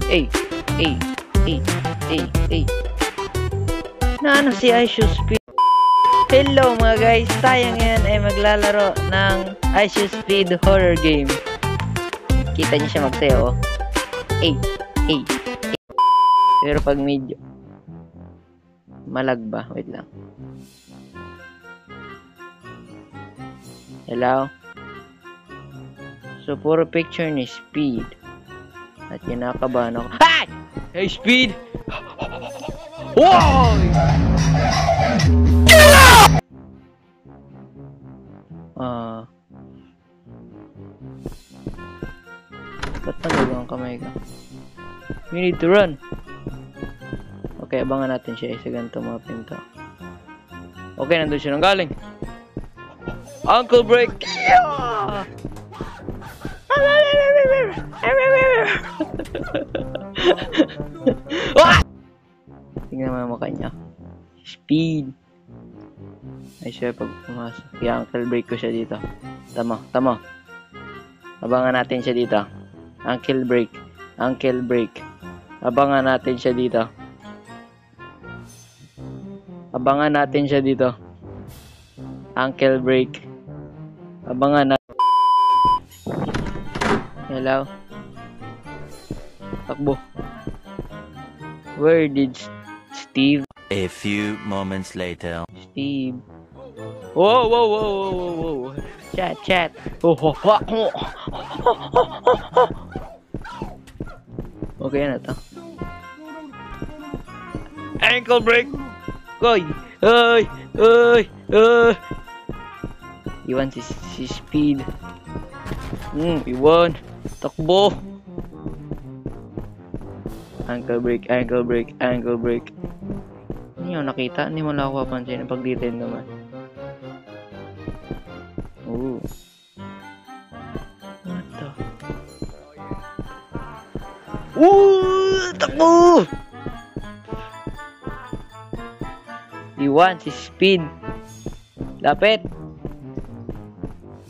Ay, ay, ay, ay, ay. Naano si iShowSpeed? Hello mga guys, tayo ngayon ay maglalaro ng iShowSpeed horror game. Kita niyo siya magsayo, oh. Ay, ay, ay. Pero pag medyo malag ba? Wait lang. Hello? So, puro picture ni Speed. At kinakabahan ako. Hi! Hey, Speed! Wow! Ba't nagawa ang kamay ko? We need to run. Okay, abangan natin siya. Isa ganito mga pinto. Okay, nandun siya nang galing. Uncle Break! Yeah! Tingnan mo ang mukha niya. Speed. Ay siya pag pumasok. I-Uncle Break ko siya dito. Tama, tama. Abangan natin siya dito. Uncle Break. Uncle Break. Abangan natin siya dito. Abangan natin siya dito. Uncle Break. Abangan natin. Hello? Takbo. Where did Steve? A few moments later. Steve. Whoa, whoa, whoa, whoa, whoa, whoa. Chat, chat. Oh, ho, ho, ho. Okay na to. Ankle break. Koy. Ay, ay, ay. Iwan si Speed. Iwan. Takbo. Ankle break, ankle break, ankle break. Hindi mo nakita, hindi mo lang ako papansin pag detail naman. Ooh. What the? Takbo! Iwan si Speed. Lapit.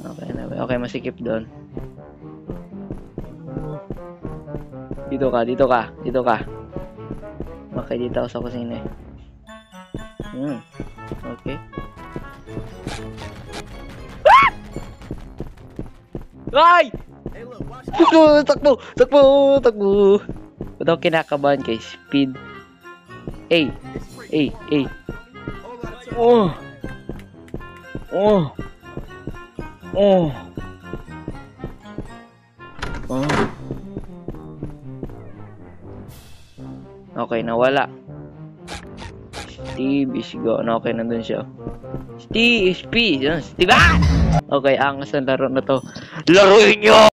Okay na, okay, masikip doon. Dito ka, dito ka, dito ka. Okay, dito ako sa kusina. Okay. Ay! Takbo, takbo, takbo, takbo. Ba't ako kinakabahan kay Speed? Ay, ay, ay. Oh. Oh. Oh. Oh. Okay, nawala. Steve is gone. Okay, nandun siya. Steve is Steve. Steve. Ah! Okay, angas ang laro na to. Laruin nyo!